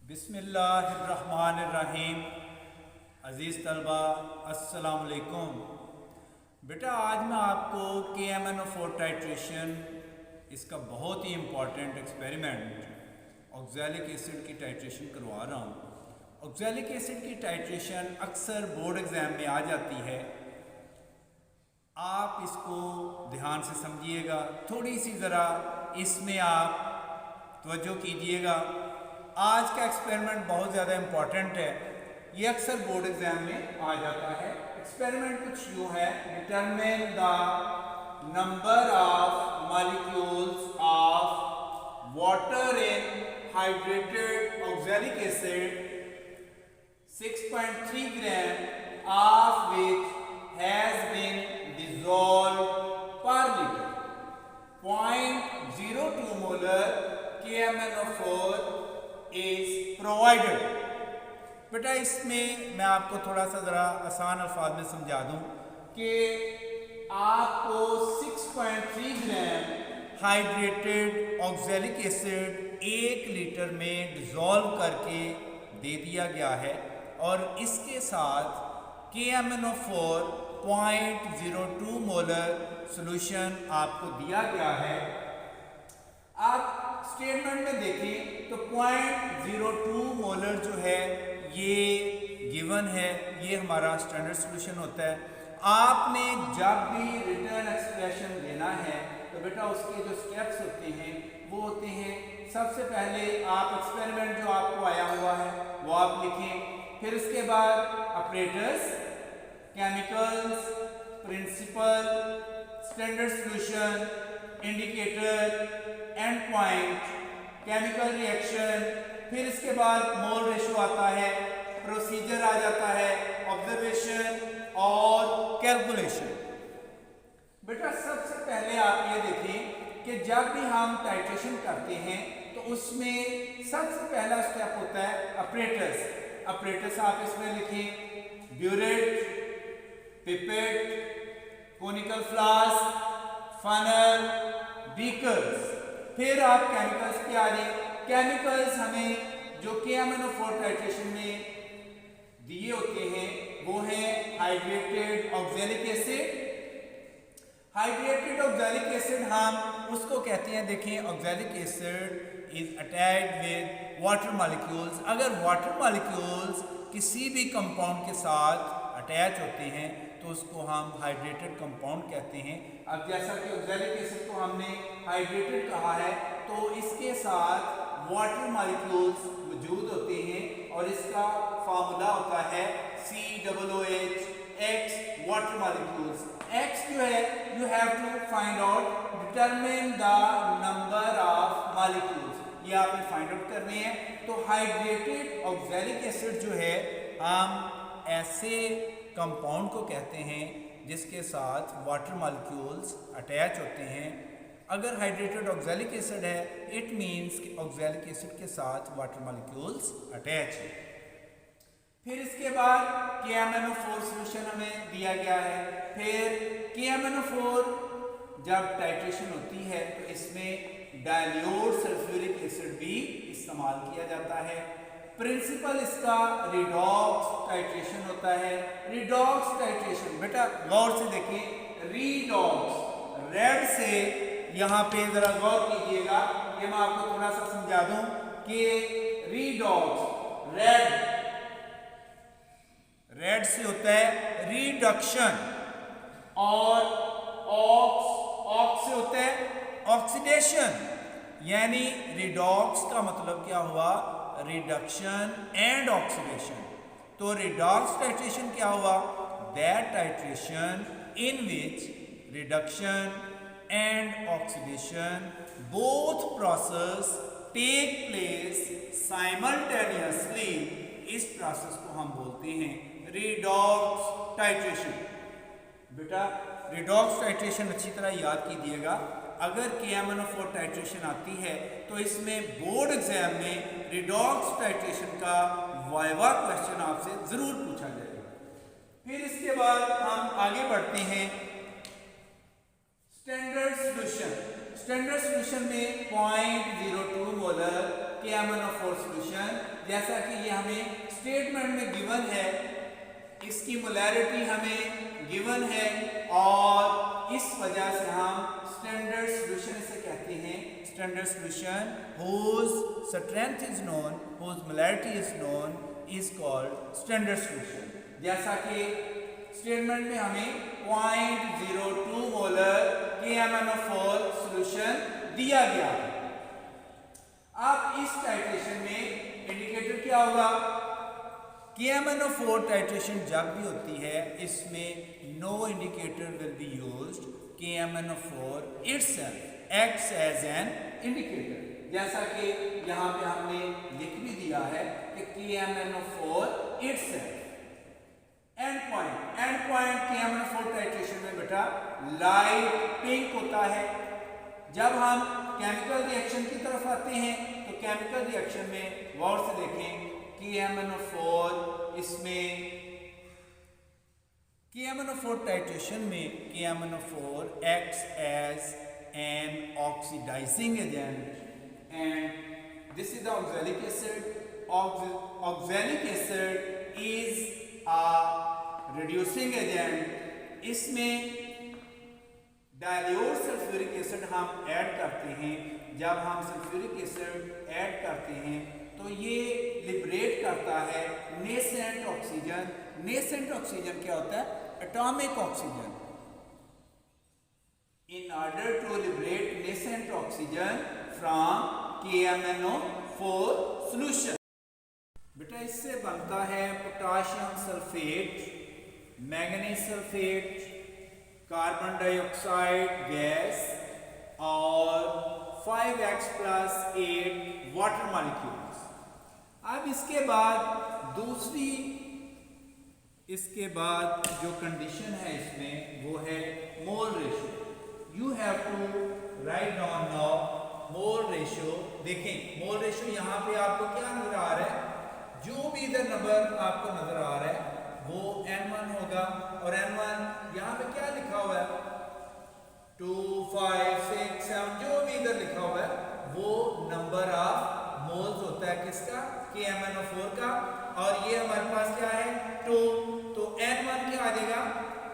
बिस्मिल्लाहिर्रहमानिर्रहीम। अज़ीज़ तलबा अस्सलाम वालेकुम। बेटा आज मैं आपको KMnO4 टाइट्रेशन इसका बहुत ही इम्पॉर्टेंट एक्सपेरिमेंट ऑक्ज़ैलिक एसिड की टाइट्रेशन करवा रहा हूँ। ऑक्ज़ैलिक एसिड की टाइट्रेशन अक्सर बोर्ड एग्ज़ाम में आ जाती है। आप इसको ध्यान से समझिएगा, थोड़ी सी ज़रा इसमें आप तवज्जो कीजिएगा। आज का एक्सपेरिमेंट बहुत ज़्यादा इम्पॉर्टेंट है, ये अक्सर बोर्ड एग्जाम में आ जाता है। एक्सपेरिमेंट कुछ यूँ है, determine the number of molecules of water in hydrated oxalic acid 6.3 gram of which has been dissolved per liter 0.02 molar KMnO4 is provided। बेटा इसमें मैं आपको थोड़ा सा ज़रा आसान अल्फाज में समझा दूं कि आपको 6.3 ग्राम हाइड्रेटेड ऑक्ज़ैलिक एसिड 1 लीटर में डिज़ोल्व करके दे दिया गया है और इसके साथ KMnO4 0.02 मोलर सॉल्यूशन आपको दिया गया है। आप स्टेटमेंट में देखें तो 0.02 मोलर जो है ये गिवन है, ये हमारा स्टैंडर्ड सॉल्यूशन होता है। आपने जब भी रिटर्न एक्सप्रेशन देना है तो बेटा उसके जो स्टेप्स होते हैं वो होते हैं, सबसे पहले आप एक्सपेरिमेंट जो आपको आया हुआ है वो आप लिखें, फिर उसके बाद operators, chemicals, principal, standard solution, indicator, end point, chemical reaction, फिर इसके बाद मोल रेशो आता है, प्रोसीजर आ जाता है, ऑब्जर्वेशन और कैलकुलेशन। बेटा सबसे पहले आप ये देखें कि जब भी हम टाइट्रेशन करते हैं तो उसमें सबसे पहला स्टेप होता है ऑपरेटर्स। ऑपरेटर्स आप इसमें लिखें burette, pipette, conical flask, funnel, beakers. फिर आप केमिकल्स पे आ रहे हैं। केमिकल्स हमें जो KMnO4 टाइट्रेशन में दिए होते हैं वो है hydrated oxalic acid. Hydrated oxalic acid हम उसको कहते हैं, देखें oxalic acid is attached with water molecules. अगर वाटर मॉलिक्यूल्स किसी भी कंपाउंड के साथ अटैच होते हैं तो उसको हम हाइड्रेटेड कंपाउंड कहते हैं। अब जैसा कि ऑक्ज़ैलिक एसिड को हमने हाइड्रेटेड कहा है तो इसके साथ वाटर मॉलिक्यूल्स मौजूद होते हैं और इसका फार्मूला होता है COOH, X water molecules. X जो है you have to find out, determine the number of molecules, ये आपने फाइंड आउट करने हैं। तो हाइड्रेटेड ऑक्ज़ैलिक एसिड जो है हम ऐसे कंपाउंड को कहते हैं जिसके साथ वाटर मॉलिक्यूल्स अटैच होते हैं। अगर हाइड्रेटेड ऑक्ज़ैलिक एसिड है इट मींस कि ऑक्ज़ैलिक एसिड के साथ वाटर मॉलिक्यूल्स अटैच है। फिर इसके बाद KMnO4 सॉल्यूशन हमें दिया गया है। फिर KMnO4 जब टाइट्रेशन होती है तो इसमें डाइल्यूट सल्फ्यूरिक एसिड भी इस्तेमाल किया जाता है। प्रिंसिपल इसका रिडॉक्स टाइट्रेशन होता है। रिडॉक्स टाइट्रेशन बेटा गौर से देखिए, रिडॉक्स रेड से यहाँ पे जरा गौर कीजिएगा, ये मैं आपको थोड़ा सा समझा दूं कि रिडॉक्स रेड से होता है रिडक्शन और ऑक्स से होता है ऑक्सीडेशन। यानी रिडॉक्स का मतलब क्या हुआ, रिडक्शन एंड ऑक्सीडेशन। तो रिडॉक्स टाइट्रेशन क्या हुआ, that titration in which reduction and oxidation both process take place simultaneously. इस प्रोसेस को हम बोलते हैं रिडॉक्स टाइट्रेशन। बेटा रिडॉक्स टाइट्रेशन अच्छी तरह याद कीजिएगा। अगर KMnO4 टाइट्रेशन आती है तो इसमें बोर्ड एग्जाम में रिडॉक्स टाइट्रेशन का वाइवा क्वेश्चन आपसे जरूर पूछा जाएगा। फिर इसके बाद हम आगे बढ़ते हैं स्टैंडर्ड सॉल्यूशन। स्टैंडर्ड सॉल्यूशन में 0.02 मोलर KMnO4 सॉल्यूशन, जैसा कि ये हमें स्टेटमेंट में गिवन है, इसकी मोलैरिटी हमें गिवन है और इस वजह से हम स्टैंडर्ड सॉल्यूशन इसे कहते हैं। Standard solution whose strength is known, whose molarity is known is called standard solution। जैसा कि स्टेटमेंट में हमें 0.02 मोलर KMnO4 सॉल्यूशन दिया गया है। अब इस टाइट्रेशन में इंडिकेटर क्या होगा? KMnO4 टाइट्रेशन जब भी होती है इसमें no indicator will be used, KMnO4 itself acts as an indicator। जैसा कि यहाँ पे हमने लिख भी दिया है कि KMnO4 itself। And point KMnO4 titration में बेटा लाइट पिंक होता है। जब हम केमिकल रिएक्शन की तरफ आते हैं तो केमिकल रिएक्शन में गौर से देखें KMnO4 इसमें KMnO4 टाइट्रेशन में KMnO4 acts as an oxidizing agent and this is the oxalic acid। Oxalic acid is a reducing agent। इसमें डाइल्यूट सल्फ्यूरिक एसिड हम ऐड करते हैं। जब हम सल्फ्यूरिक एसिड ऐड करते हैं तो ये लिबरेट करता है नेसेंट ऑक्सीजन। नेसेंट ऑक्सीजन क्या होता है? Atomic oxygen. In order to liberate nascent oxygen from KMnO4 solution. बेटा इससे बनता है potassium sulphate, manganese sulphate, carbon dioxide gas और 5x+8 वाटर मॉलिक्यूल्स। अब इसके बाद जो कंडीशन है इसमें वो है mole ratio. You have to write down now mole ratio. देखें मोल रेशियो यहाँ पे आपको क्या नजर आ रहा है? जो भी इधर नंबर आपको नजर आ रहा है वो N1 होगा और N1 यहाँ पे क्या लिखा हुआ है? 2, 5, 6, 7 जो भी इधर लिखा हुआ है वो नंबर ऑफ मोल्स होता है किसका? KMnO4 का। और ये हमारे पास क्या है? 2। तो N1 क्या आ जाएगा?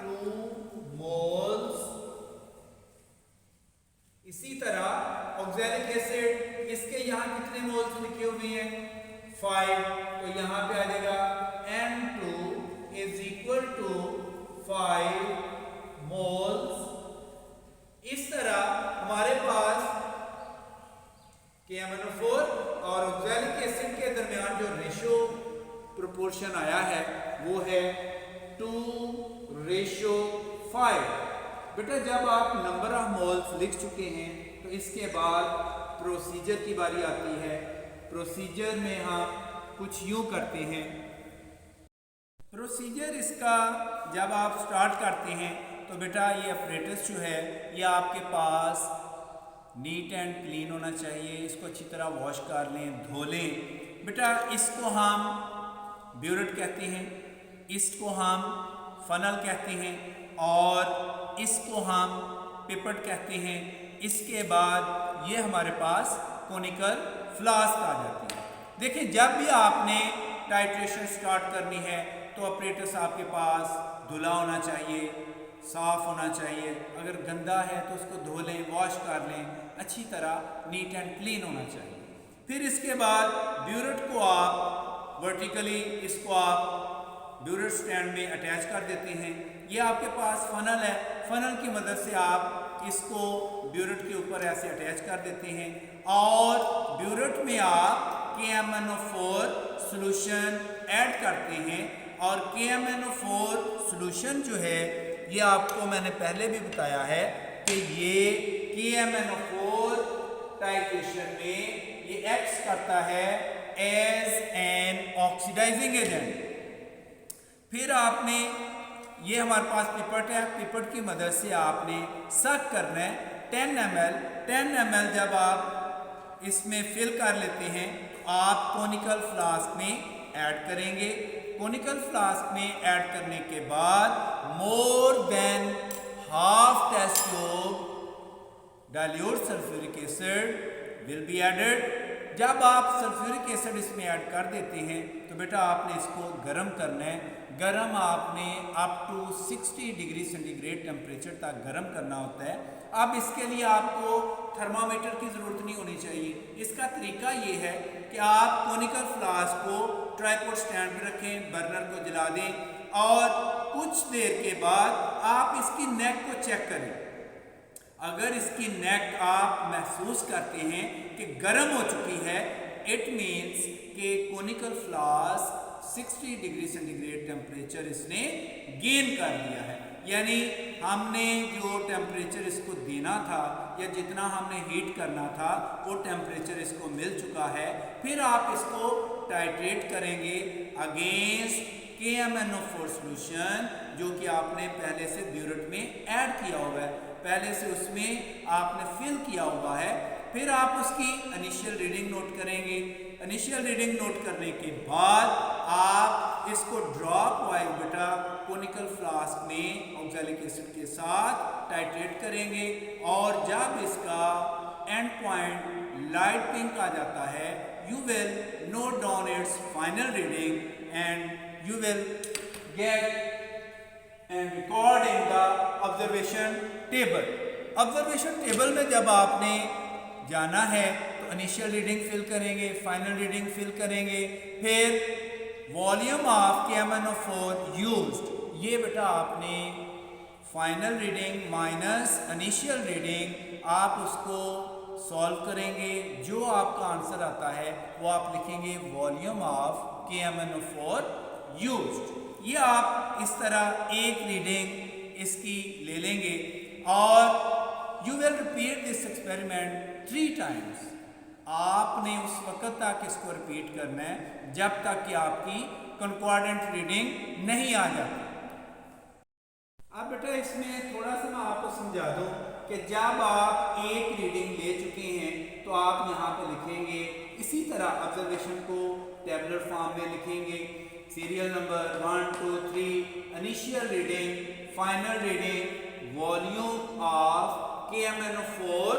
2 मोल्स। इसी तरह ऑक्सैलिक एसिड, इसके यहाँ कितने मोल्स लिखे हुए हैं? 5। तो यहाँ पे आ जाएगा N2 is equal to 5 moles। इस तरह हमारे पास KMnO4 और ऑक्सैलिक एसिड के दरमियान जो रेशियो प्रोपोर्शन आया है वो है 2:5। बेटा जब आप नंबर ऑफ मोल्स लिख चुके हैं तो इसके बाद प्रोसीजर की बारी आती है। प्रोसीजर में हम कुछ यूं करते हैं। प्रोसीजर इसका जब आप स्टार्ट करते हैं तो बेटा ये अपरेटस जो है ये आपके पास नीट एंड क्लीन होना चाहिए। इसको अच्छी तरह वॉश कर लें, धो लें। बेटा इसको हम ब्यूरेट कहते हैं, इसको हम फनल कहते हैं और इसको हम पिपेट कहते हैं। इसके बाद ये हमारे पास कोनिकल फ्लास्क आ जाती है। देखिए जब भी आपने टाइट्रेशन स्टार्ट करनी है तो अपरेटस आपके पास धुला होना चाहिए, साफ होना चाहिए। अगर गंदा है तो उसको धो लें, वॉश कर लें, अच्छी तरह नीट एंड क्लीन होना चाहिए। फिर इसके बाद ब्यूरेट को आप वर्टिकली इसको आप ब्यूरेट स्टैंड में अटैच कर देते हैं। ये आपके पास फनल है, फनल की मदद से आप इसको ब्यूरेट के ऊपर ऐसे अटैच कर देते हैं और ब्यूरेट में आप KMnO4 सॉल्यूशन ऐड करते हैं। और KMnO4 सॉल्यूशन जो है ये आपको मैंने पहले भी बताया है कि ये KMnO4 टाइट्रेशन में ये एक्ट करता है एज एन ऑक्सीडाइजिंग एजेंट। फिर आपने ये हमारे पास पिपेट है, पिपेट की मदद से आपने सक करना है 10 ml जब आप इसमें फिल कर लेते हैं तो आप कोनिकल फ्लास्क में ऐड करेंगे। कोनिकल फ्लास्क में ऐड करने के बाद more than half test tube dilute sulfuric acid will be added। जब आप सल्फ्यूरिक एसिड इसमें ऐड कर देते हैं तो बेटा आपने इसको गर्म करना है। गर्म आपने up to 60 degree centigrade temperature तक गर्म करना होता है। अब इसके लिए आपको थर्मामीटर की ज़रूरत नहीं होनी चाहिए। इसका तरीका ये है कि आप कोनिकल फ्लास्क को ट्राइपॉड स्टैंड पर रखें, बर्नर को जला दें और कुछ देर के बाद आप इसकी नेक को चेक करें। अगर इसकी नेक आप महसूस करते हैं कि गर्म हो चुकी है, इट मीन्स कि conical flask 60 degree centigrade temperature इसने गेन कर लिया है। यानी हमने जो टेम्परेचर इसको देना था या जितना हमने हीट करना था वो टेम्परेचर इसको मिल चुका है। फिर आप इसको टाइट्रेट करेंगे अगेंस्ट KMnO4 सोल्यूशन, जो कि आपने पहले से ब्यूरेट में ऐड किया हुआ है, पहले से उसमें आपने फिल किया हुआ है। फिर आप उसकी इनिशियल रीडिंग नोट करेंगे। इनिशियल रीडिंग नोट करने के बाद आप इसको ड्रॉप वाइज बेटा कोनिकल फ्लास्क में ऑक्सैलिक एसिड के साथ टाइट्रेट करेंगे और जब इसका एंड पॉइंट लाइट पिंक आ जाता है, you will note down its final reading and you will get and record in the observation table. observation table में जब आपने जाना है तो इनिशियल रीडिंग फिल करेंगे, फाइनल रीडिंग फिल करेंगे, फिर वॉल्यूम ऑफ KMnO4 यूज्ड, ये बेटा आपने final reading minus initial reading आप उसको सॉल्व करेंगे। जो आपका आंसर आता है वो आप लिखेंगे वॉल्यूम ऑफ KMnO4 यूज्ड। ये आप इस तरह एक रीडिंग इसकी ले लेंगे और you will repeat this experiment 3 times. आपने उस वक्त तक इसको रिपीट करना है जब तक कि आपकी कंकॉर्डेंट रीडिंग नहीं आ जाती। अब बेटा इसमें थोड़ा सा मैं आपको समझा दूं कि जब आप एक रीडिंग ले चुके हैं तो आप यहाँ पे लिखेंगे इसी तरह ऑब्जर्वेशन को टेबुलर फॉर्म में लिखेंगे। Serial number 1 2 3 initial reading, final reading, volume of KMnO4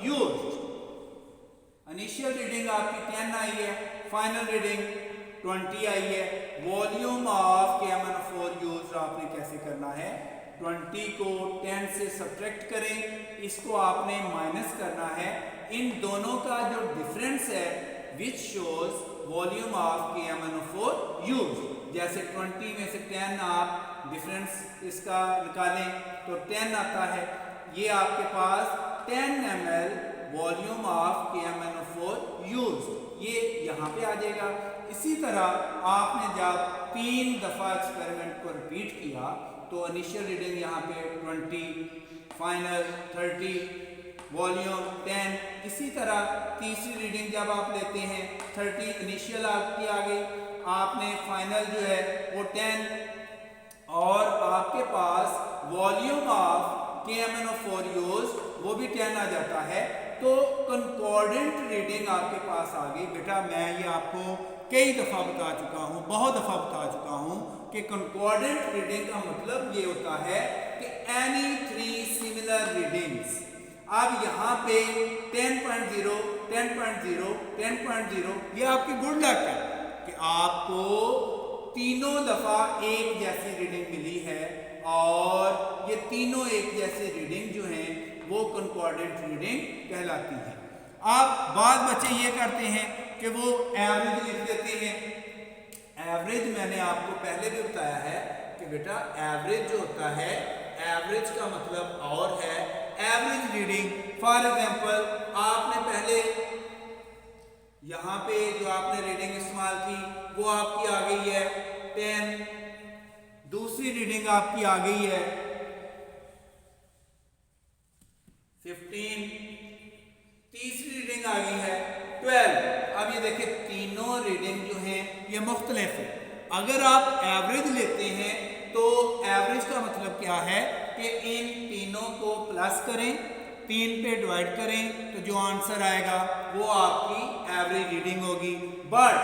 used. Initial reading आपकी 10 आई है, फाइनल रीडिंग 20 आई है। वॉल्यूम ऑफ KMnO4 यूज्ड आपने कैसे करना है, 20 को 10 से सब्ट्रैक्ट करें, इसको आपने माइनस करना है। इन दोनों का जो डिफरेंस है which shows volume of KMnO4 used. जैसे 20 में से 10 आप डिफरेंस इसका निकालें तो 10 आता है। ये आपके पास 10 ml volume of KMnO4 used, ये यहाँ पे आ जाएगा। इसी तरह आपने जब 3 दफ़ा एक्सपेरिमेंट को रिपीट किया तो इनिशियल रीडिंग यहाँ पे 20, फाइनल 30, वॉल्यूम 10। इसी तरह तीसरी रीडिंग जब आप लेते हैं 30 इनिशियल आपकी आ गई, आपने फाइनल जो है वो 10 और आपके पास वॉल्यूम ऑफ KMnO4 यूज्ड वो भी 10 आ जाता है। तो कंकॉर्डेंट रीडिंग आपके पास आ गई। बेटा मैं ये आपको कई दफ़ा बता चुका हूँ, बहुत दफ़ा बता चुका हूँ कि कंकॉर्डेंट रीडिंग का मतलब ये होता है कि एनी 3 सिमिलर रीडिंग्स। अब यहाँ पे 10.0, 10.0, 10.0 ये आपकी गुड लक है कि आपको तीनों दफ़ा एक जैसी रीडिंग मिली है और ये तीनों एक जैसी रीडिंग जो हैं वो कंकॉर्डेंट रीडिंग कहलाती है। अब बाद बच्चे ये करते हैं कि वो एवरेज लिख देते हैं। एवरेज मैंने आपको पहले भी बताया है कि बेटा एवरेज जो होता है, एवरेज का मतलब और है एवरेज रीडिंग। फॉर एग्जांपल आपने पहले यहाँ पे जो आपने रीडिंग इस्तेमाल की वो आपकी आ गई है 10, दूसरी रीडिंग आपकी आ गई है 15, तीसरी रीडिंग आ गई है 12। अब ये देखिए तीनों रीडिंग जो हैं ये मुख्तलिफ है। अगर आप एवरेज लेते हैं तो एवरेज का मतलब क्या है कि इन तीनों को प्लस करें, 3 पे डिवाइड करें तो जो आंसर आएगा वो आपकी एवरेज रीडिंग होगी। But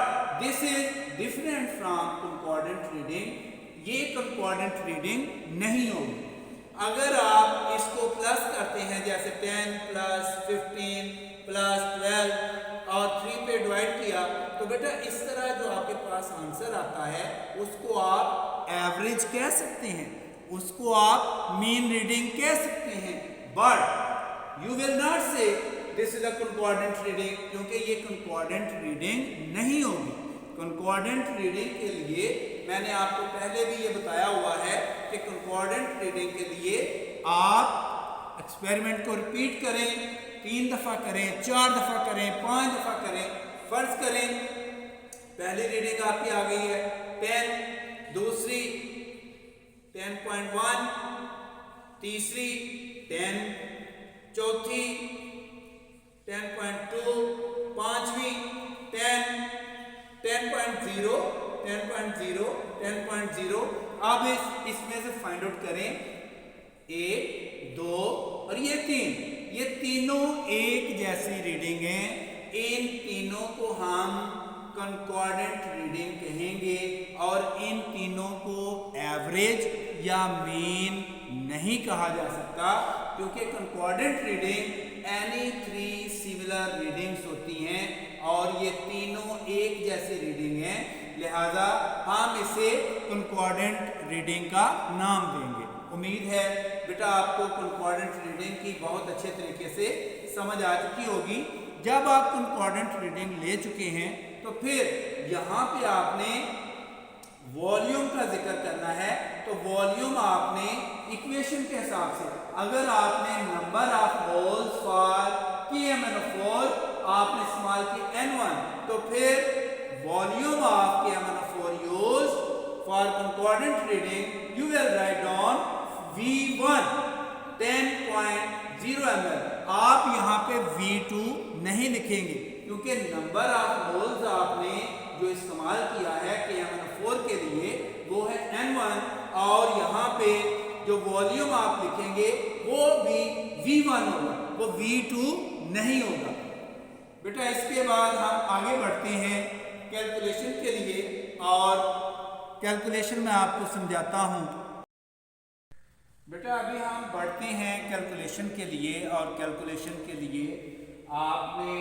this is different from concordant reading. ये कंकॉर्डेंट रीडिंग नहीं होगी। अगर आप इसको प्लस करते हैं जैसे 10 प्लस 15 प्लस 12 और 3 पे डिवाइड किया, तो बेटा इस तरह जो आपके पास आंसर आता है उसको आप एवरेज कह सकते हैं, उसको आप मीन रीडिंग कह सकते हैं। बट यू विल नॉट से दिस इज अ कंकॉर्डेंट रीडिंग, क्योंकि ये कंकॉर्डेंट रीडिंग नहीं होगी। कंकॉर्डेंट रीडिंग के लिए मैंने आपको पहले भी ये बताया हुआ है कि कंकॉर्डेंट रीडिंग के लिए आप एक्सपेरिमेंट को रिपीट करें, 3 दफ़ा करें, 4 दफ़ा करें, 5 दफ़ा करें। फर्ज करें पहली रीडिंग आपकी आ गई है 10, दूसरी 10.1, तीसरी 10, चौथी 10.2, पांचवी 10, 10.0, 10.0, 10.0। अब इसमें से फाइंड आउट करें 1, 2 और ये 3, ये तीनों एक जैसी रीडिंग है। इन तीनों को हम कंकॉर्डेंट रीडिंग कहेंगे और इन तीनों को एवरेज या मीन नहीं कहा जा सकता, क्योंकि कंकॉर्डेंट रीडिंग एनी 3 सिमिलर रीडिंग्स होती हैं और ये तीनों एक जैसी रीडिंग हैं, लिहाजा हम इसे कंकॉर्डेंट रीडिंग का नाम देंगे। उम्मीद है बेटा आपको कंकॉर्डेंट रीडिंग की बहुत अच्छे तरीके से समझ आ चुकी होगी। जब आप कंकॉर्डेंट रीडिंग ले चुके हैं तो फिर यहाँ पे आपने वॉल्यूम का जिक्र करना है। तो वॉल्यूम आपने इक्वेशन के हिसाब से, अगर आपने number of moles for KMnO4 आपने इस्तेमाल की N1, तो फिर volume of KMnO4 used for concordant reading you will write down V1 10.0 ml। आप यहाँ पे V2 नहीं लिखेंगे, क्योंकि नंबर ऑफ मोल्स आपने जो इस्तेमाल किया है KMnO4 के लिए वो है N1, और यहाँ पे जो वॉल्यूम आप लिखेंगे वो भी V1 होगा, वो V2 नहीं होगा। बेटा इसके बाद हम आगे बढ़ते हैं कैलकुलेशन के लिए, और कैलकुलेशन में आपको समझाता हूँ। बेटा अभी हम बढ़ते हैं कैलकुलेशन के लिए, और कैलकुलेशन के लिए आपने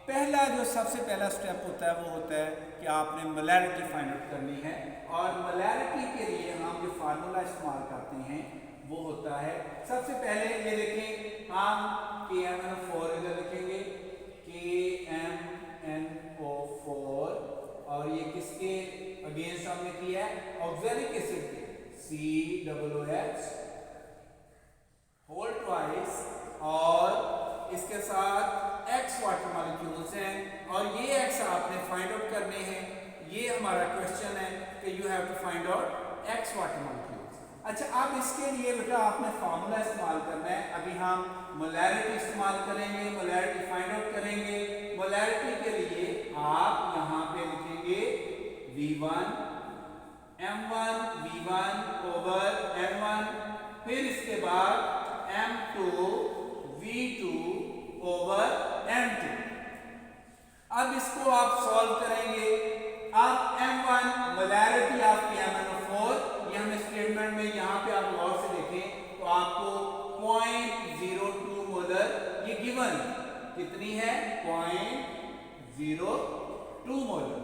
पहला जो सबसे पहला स्टेप होता है वो होता है कि आपने मोलैरिटी फाइंड आउट करनी है। और मोलैरिटी के लिए हम जो फार्मूला इस्तेमाल करते हैं वो होता है, सबसे पहले ये देखें हम KMnO4 इधर लिखेंगे KMnO4, और ये किसके अगेंस्ट हमने किया है, ऑक्सैलिक एसिड के COOH होल ट्वाइस, और इसके साथ X वाटर मॉलिक्यूल्स हैं, और ये X आपने फाइंड आउट करने हैं। ये हमारा क्वेश्चन है कि you have to find out X water molecules. अच्छा, अब इसके लिए बेटा आपने फार्मूला इस्तेमाल करना है। अभी हम मोलैरिटी इस्तेमाल करेंगे, मोलैरिटी फाइंड आउट करेंगे। मोलैरिटी के लिए आप यहाँ पे लिखेंगे V1 M1 V1 over M1, फिर इसके बाद M2 V2 ओवर M2। अब इसको आप सॉल्व करेंगे। अब M1 मोलैरिटी ऑफ KMnO4, ये हम स्टेटमेंट में यहाँ पे आप गौर से देखें तो आपको 0.02 मोलर ये गिवन कितनी है, 0.02 मोलर।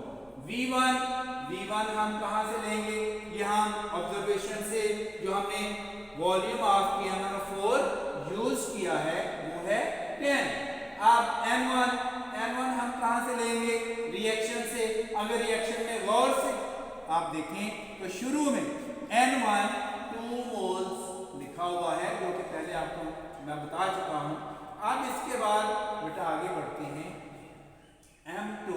V1 हम कहाँ से लेंगे, ये हम ऑब्जर्वेशन से जो हमने वॉल्यूम ऑफ KMnO4 यूज किया है वो है 10। अब N1 हम कहाँ से लेंगे, रिएक्शन से। अगर रिएक्शन में गौर से आप देखें तो शुरू में N1 2 मोल्स लिखा हुआ है, जो कि पहले आपको मैं बता चुका हूँ। अब इसके बाद बेटा आगे बढ़ते हैं, M2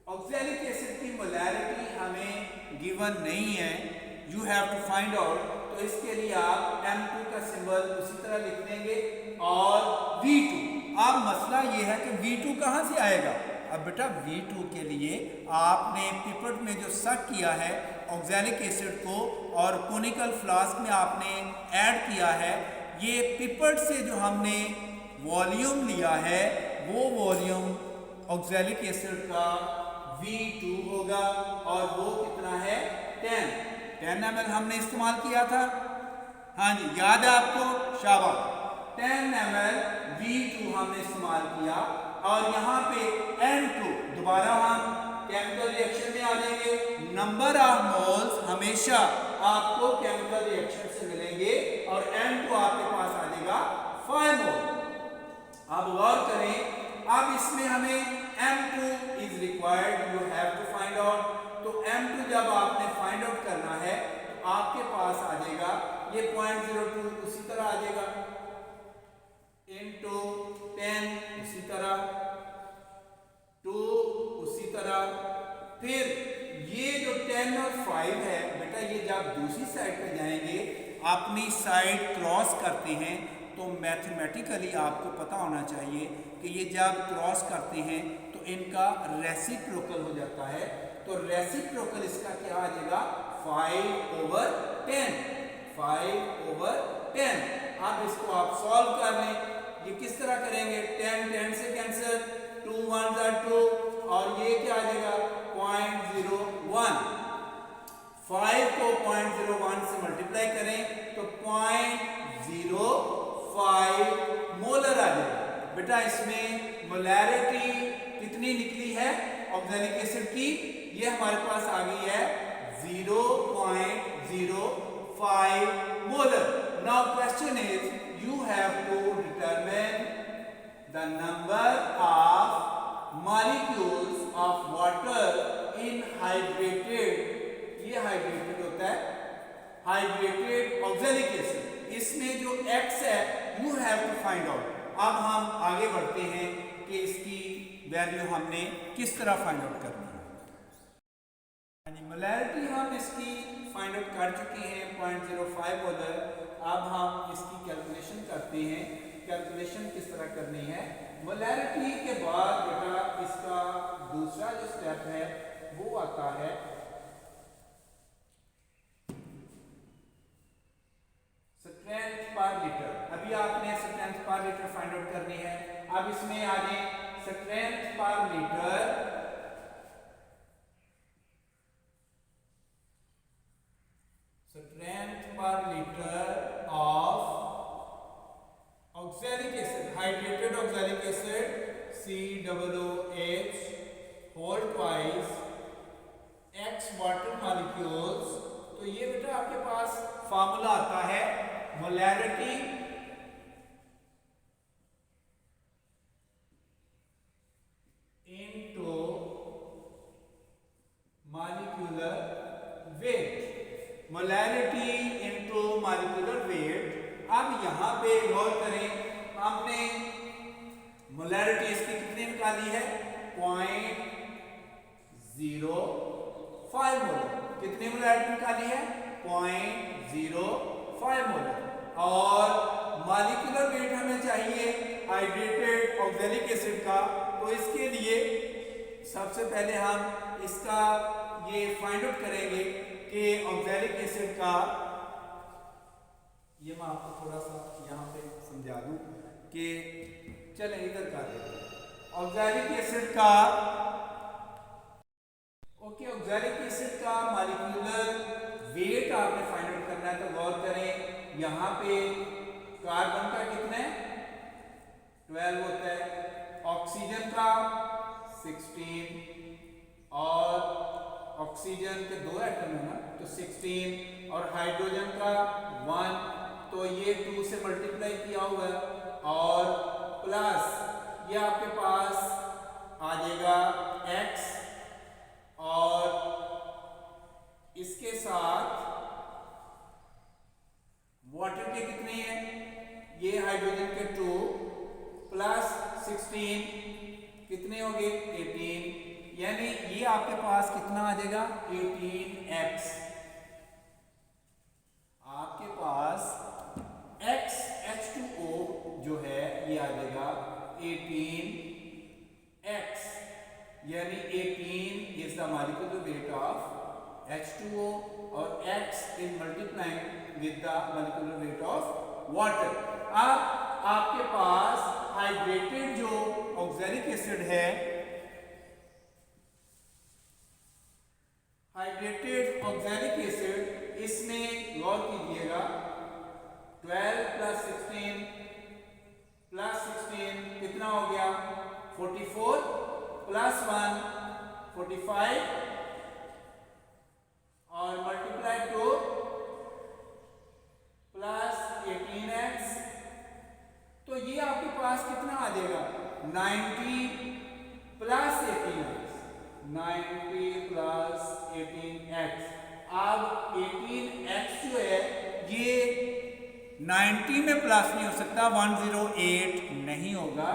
ऑक्सैलिक एसिड की मोलैरिटी हमें गिवन नहीं है, you have to find out. तो इसके लिए आप M2 का सिंबल उसी तरह लिख देंगे, और V2। अब मसला ये है कि V2 कहाँ से आएगा। अब बेटा V2 के लिए आपने पिपेट में जो सक किया है ऑक्सैलिक एसिड को और कोनिकल फ्लास्क में आपने ऐड किया है, ये पिपेट से जो हमने वॉल्यूम लिया है वो वॉल्यूम ऑक्सैलिक एसिड का V2 होगा, और वो कितना है 10 ml हमने इस्तेमाल किया था। हाँ जी, याद है आपको, शाबाश। 10 ml V2 हमने इस्तेमाल किया। और यहाँ पे N2 दोबारा हम केमिकल रिएक्शन में आ जाएंगे। नंबर ऑफ मोल्स हमेशा आपको केमिकल रिएक्शन से मिलेंगे और N2 आपके पास आ जाएगा 5 मोल। अब गौर करें, अब इसमें हमें M2 is required, you have to find out. तो M2 जब आपने फाइंड आउट करना है तो आपके पास आ जाएगा ये 0.02 उसी तरह आ जाएगा, इनटू 10 उसी तरह, 2 उसी तरह। फिर ये जो 10 और 5 है बेटा, ये जब दूसरी साइड पे जाएंगे, अपनी साइड क्रॉस करते हैं, तो मैथमेटिकली आपको पता होना चाहिए कि ये जब क्रॉस करते हैं तो इनका रेसिप्रोकल हो जाता है। तो रेसिप्रोकल इसका क्या आ जाएगा, 5/10, 5/10। अब इसको आप सॉल्व कर लें, ये किस तरह करेंगे, 10 से कैंसिल, 2 1 are 2 और ये क्या आ जाएगा 0.01। 5 को 0.01 से मल्टीप्लाई करें तो 0.05 मोलर आ जाएगा। बेटा इसमें मोलैरिटी कितनी निकली है ऑक्सैलिक एसिड की, ये हमारे पास आ गई है 0.05 molar. Now question is you have to determine the number of molecules of water in hydrated, ये hydrated होता है hydrated oxalic acid, इसमें जो X है you have to find out। अब हम आगे बढ़ते हैं कि इसकी वैल्यू हमने किस तरह फाइंड आउट करनी है। मोलैरिटी हम इसकी फाइंड आउट कर चुके हैं 0.05 मोलर। अब हम इसकी कैलकुलेशन करते हैं। कैलकुलेशन किस तरह करनी है, मोलैरिटी के बाद बेटा इसका दूसरा जो स्टेप है वो आता है स्ट्रेंथ पर लीटर। अभी आपने strength per litre find out करनी है। अब इसमें आ जाए strength per litre, strength per litre of oxalic acid, hydrated oxalic acid COOH whole twice X water molecules. तो ये बेटा आपके पास फार्मूला आता है molarity into molecular weight, molarity into molecular weight. अब यहां पे गौर करें, हमने मोलैरिटी इसकी कितनी निकाली है 0.05 मोलर। कितनी मोलैरिटी निकाली है 0.05 मोलर। और मॉलिक्यूलर वेट हमें चाहिए हाइड्रेटेड ऑक्सैलिक एसिड का। तो इसके लिए सबसे पहले हम इसका ये फाइंड आउट करेंगे कि ऑक्सैलिक एसिड का, ये मैं आपको थोड़ा सा यहाँ पे समझा दूं कि चलें इधर कर देते हैं ऑक्सैलिक एसिड का। ओके, ऑक्सैलिक एसिड का मॉलिक्यूलर वेट आपने फाइंड आउट करना है। तो गौर करें, यहाँ पे कार्बन का कितना है 12 होता है, ऑक्सीजन का 16 और ऑक्सीजन के 2 एटम है ना तो 16 और हाइड्रोजन का 1, तो ये 2 से मल्टीप्लाई किया हुआ है और प्लस ये आपके पास आ जाएगा X और इसके साथ वाटर के कितने हैं, ये हाइड्रोजन के 2 प्लस 16 कितने हो गए 18, यानी ये आपके पास कितना आ जाएगा 18X। आपके पास X H2O जो है ये आ जाएगा 18X, यानी 18 is the molecular weight of H2O और X is multiplying with the molecular weight of water. अब आपके पास हाइड्रेटेड जो ऑक्सैलिक एसिड है, हाइड्रेटेड ऑक्सैलिक एसिड, इसमें गौर कीजिएगा 12 + 16 + 16 कितना हो गया 44 प्लस 1 45 और मल्टीप्लाई 2 प्लस 18x, तो ये आपके पास कितना आ जाएगा 90 प्लस 18x, 90 प्लस 18x। अब 18x जो है ये 90 में प्लस नहीं हो सकता, 108 नहीं होगा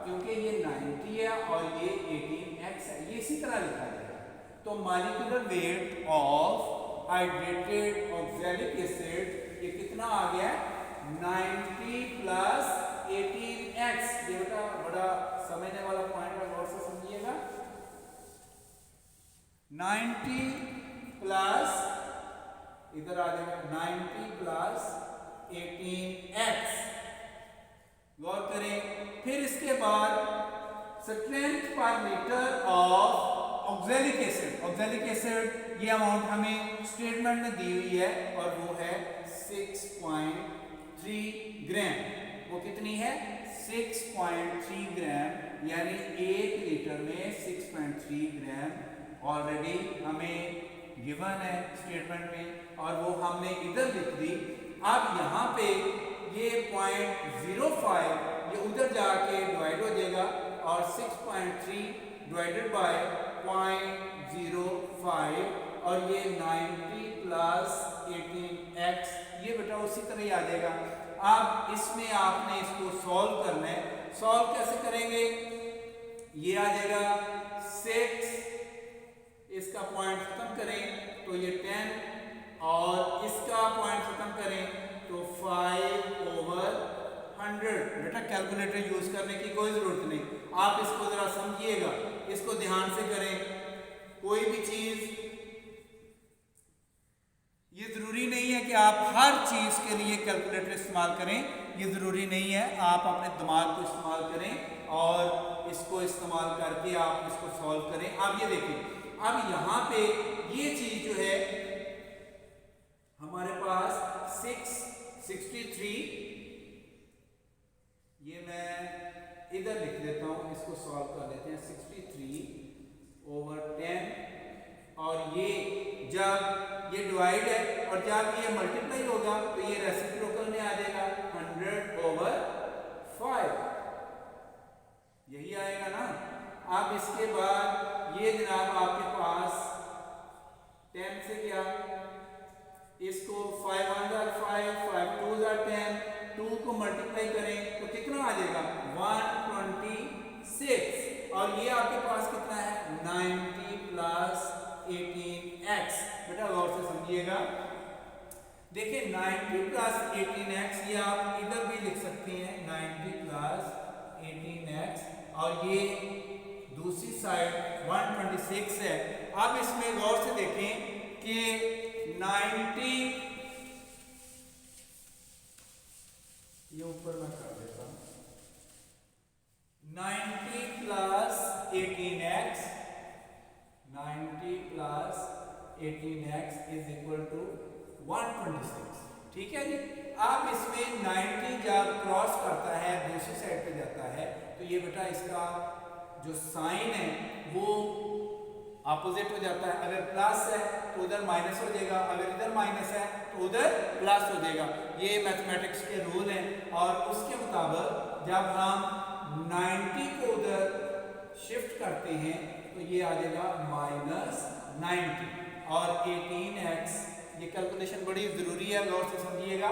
क्योंकि ये 90 है और ये 18x है, ये इसी तरह लिखा जाएगा। तो molecular weight of hydrated oxalic acid ये कितना आ गया 90 प्लस 18x। ये बेटा बड़ा समझने वाला पॉइंट है, गौर से समझिएगा। 90 प्लस इधर आ जाएगा 90 प्लस 18x, गौर करें। फिर इसके बाद strength per litre of oxalic acid, oxalic acid ये अमाउंट हमें स्टेटमेंट में दी हुई है और वो है 6.3 ग्राम। वो कितनी है 6.3 ग्राम, यानी 1 लीटर में 6.3 ग्राम ऑलरेडी हमें गिवन है स्टेटमेंट में और वो हमने इधर लिख दी। अब यहाँ पे ये 0.05 ये उधर जाके डिवाइड हो जाएगा और 6.3 डिवाइडेड बाय 0.05 और ये 90 प्लस 18x ये बेटा उसी तरह ही आ जाएगा। अब इसमें आपने इसको सॉल्व करना है। सॉल्व कैसे करेंगे, ये आ जाएगा 6, इसका पॉइंट खत्म करें तो ये 10 और इसका पॉइंट खत्म करें तो 5/100। बेटा कैलकुलेटर यूज करने की कोई जरूरत नहीं, आप इसको जरा समझिएगा, इसको ध्यान से करें। कोई भी चीज ये जरूरी नहीं है कि आप हर चीज के लिए कैलकुलेटर इस्तेमाल करें, ये जरूरी नहीं है। आप अपने दिमाग को इस्तेमाल करें और इसको इस्तेमाल करके आप इसको सॉल्व करें। अब ये देखिए, अब यहाँ पे ये चीज जो है हमारे पास 663, ये मैं इधर लिख देता हूं, इसको सॉल्व कर लेते हैं। 63/10 और ये जब ये डिवाइड है और जब ये मल्टीप्लाई होगा तो ये रेसिप्रोकल में आ जाएगा 100/5, यही आएगा ना। अब इसके बाद ये जनाब आपके पास 10 से क्या, इसको 5 1 are 5, 5 2 are 10, 2 को मल्टीप्लाई करें तो कितना आ जाएगा 126 और ये आपके पास कितना है 90 प्लस 18x। बेटा गौर से समझिएगा, देखिए 90 प्लस 18x ये आप इधर भी लिख सकते हैं 90 प्लस 18x और ये दूसरी साइड 126 है। अब इसमें गौर से देखें कि 90 ये ऊपर मैं कर देता हूं, 90 plus 18x, 90 plus 18x is equal to 126। ठीक है जी। अब इसमें 90 जब क्रॉस करता है दूसरी साइड पे जाता है तो ये बेटा इसका जो साइन है वो अपोजिट हो जाता है। अगर प्लस है तो उधर माइनस हो जाएगा, अगर इधर माइनस है तो उधर प्लस हो जाएगा। ये मैथमेटिक्स के रूल हैं और उसके मुताबिक जब हम 90 को उधर शिफ्ट करते हैं तो ये आ जाएगा -90 और 18x। ये कैलकुलेशन बड़ी जरूरी है, गौर से समझिएगा।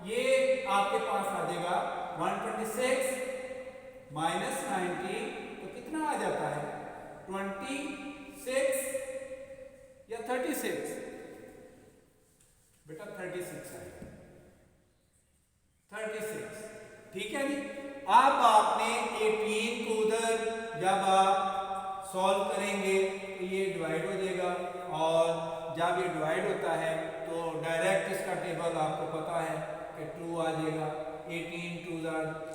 ये आपके पास आ जाएगा 126 माइनस 90 तो कितना आ जाता है 26 या 36, बेटा 36 है, 36। ठीक है जी। अब आपने 18 को उधर जब आप सॉल्व करेंगे तो ये डिवाइड हो जाएगा और जब ये डिवाइड होता है तो डायरेक्ट इसका टेबल आपको पता है कि 2 आ जाएगा, 18 2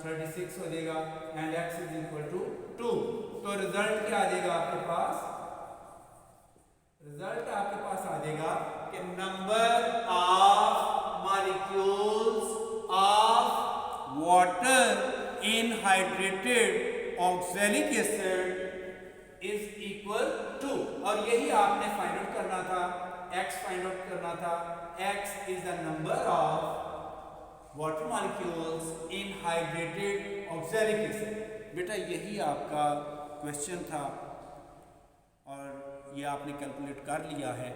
36 हो जाएगा and x is equal to 2। तो रिजल्ट क्या आ जाएगा आपके पास, रिजल्ट आपके पास आ जाएगा कि number of molecules of water in hydrated oxalic acid is equal to, और यही आपने फाइंड आउट करना था, x फाइंड आउट करना था। x is the number of water molecules in hydrated oxalic acid. बेटा यही आपका क्वेश्चन था और ये आपने कैलकुलेट कर लिया है।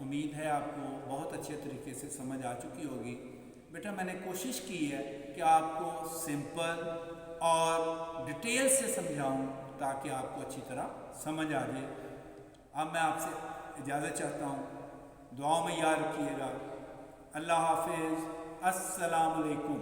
उम्मीद है आपको बहुत अच्छे तरीके से समझ आ चुकी होगी। बेटा मैंने कोशिश की है कि आपको सिंपल और डिटेल से समझाऊं ताकि आपको अच्छी तरह समझ आ जाए। अब मैं आपसे इजाज़त चाहता हूँ, दुआओं में याद रखिएगा। अल्लाह हाफिज़, अस्सलाम वालेकुम।